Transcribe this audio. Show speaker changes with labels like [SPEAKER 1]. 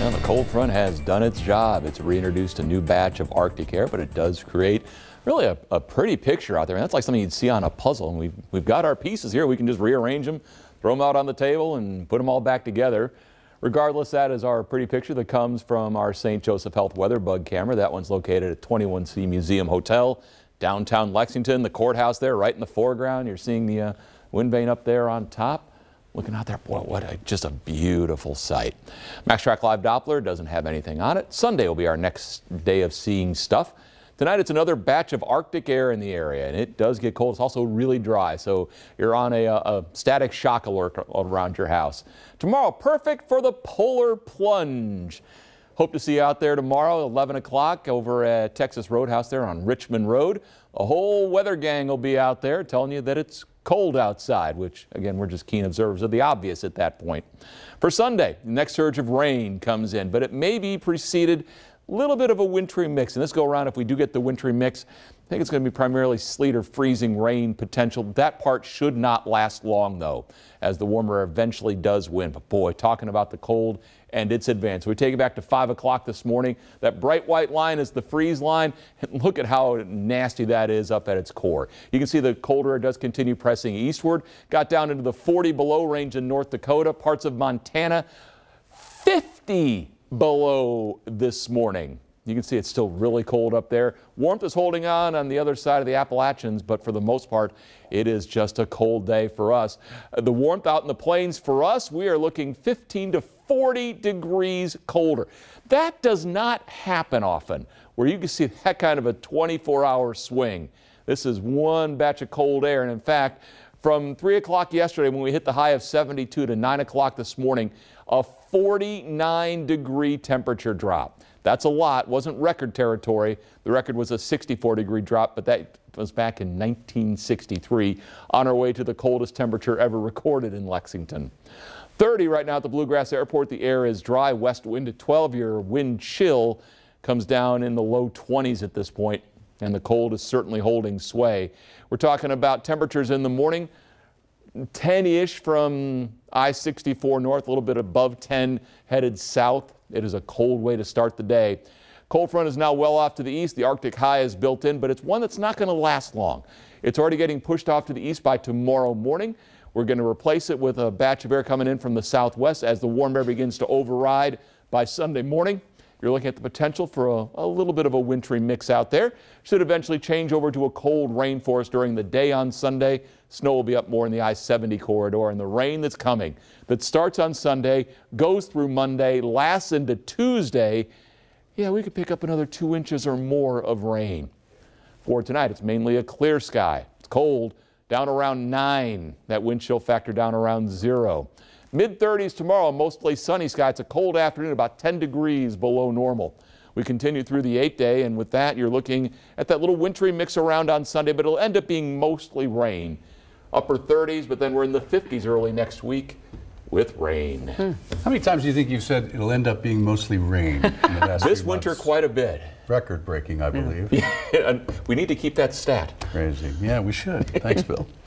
[SPEAKER 1] Well, the cold front has done its job. It's reintroduced a new batch of Arctic air, but it does create really a pretty picture out there. And that's like something you'd see on a puzzle. And we've got our pieces here. We can just rearrange them, throw them out on the table, and put them all back together. Regardless, that is our pretty picture that comes from our St. Joseph Health weather bug camera. That one's located at 21C Museum Hotel, downtown Lexington. The courthouse there right in the foreground. You're seeing the wind vane up there on top. Looking out there, boy, just a beautiful sight. MaxTrack Live Doppler doesn't have anything on it. Sunday will be our next day of seeing stuff. Tonight it's another batch of Arctic air in the area, and it does get cold. It's also really dry, so you're on a static shock alert around your house. Tomorrow, perfect for the polar plunge. Hope to see you out there tomorrow, 11 o'clock over at Texas Roadhouse there on Richmond Road. A whole weather gang will be out there telling you that it's cold outside, which, again, we're just keen observers of the obvious at that point. For Sunday, the next surge of rain comes in, but it may be preceded a little bit of a wintry mix. And this go around, if we do get the wintry mix, I think it's going to be primarily sleet or freezing rain potential. That part should not last long, though, as the warmer eventually does win. But boy, talking about the cold and its advance. We take it back to 5 o'clock this morning. That bright white line is the freeze line. And look at how nasty that is up at its core. You can see the colder air does continue pressing eastward. Got down into the 40 below range in North Dakota, parts of Montana, 50 below this morning. You can see it's still really cold up there. Warmth is holding on the other side of the Appalachians, but for the most part, it is just a cold day for us. The warmth out in the plains for us, we are looking 15 to 40 degrees colder. That does not happen often, where you can see that kind of a 24-hour swing. This is one batch of cold air, and in fact, from 3 o'clock yesterday when we hit the high of 72 to 9 o'clock this morning, a 49-degree temperature drop. That's a lot. Wasn't record territory. The record was a 64-degree drop, but that was back in 1963, on our way to the coldest temperature ever recorded in Lexington. 30 right now at the Bluegrass Airport. The air is dry, west wind at 12. Your wind chill comes down in the low 20s at this point, and the cold is certainly holding sway. We're talking about temperatures in the morning, 10-ish from I-64 north, a little bit above 10 headed south. It is a cold way to start the day. Cold front is now well off to the east. The Arctic high is built in, but it's one that's not going to last long. It's already getting pushed off to the east by tomorrow morning. We're going to replace it with a batch of air coming in from the southwest as the warm air begins to override by Sunday morning. You're looking at the potential for a little bit of a wintry mix out there. Should eventually change over to a cold rainforest during the day on Sunday. Snow will be up more in the I-70 corridor, and the rain that's coming that starts on Sunday, goes through Monday, lasts into Tuesday. Yeah, we could pick up another 2 inches or more of rain. For tonight, it's mainly a clear sky. It's cold, down around 9. That wind chill factor down around 0. Mid-30s tomorrow, mostly sunny sky. It's a cold afternoon, about 10 degrees below normal. We continue through the 8-day, and with that, you're looking at that little wintry mix around on Sunday, but it'll end up being mostly rain. Upper 30s, but then we're in the 50s early next week with rain.
[SPEAKER 2] How many times do you think you've said it'll end up being mostly rain in the last
[SPEAKER 1] This
[SPEAKER 2] few
[SPEAKER 1] winter,
[SPEAKER 2] months?
[SPEAKER 1] quite a bit.
[SPEAKER 2] Record-breaking, I believe.
[SPEAKER 1] Yeah, we need to keep that stat.
[SPEAKER 2] Crazy. Yeah, we should. Thanks, Bill.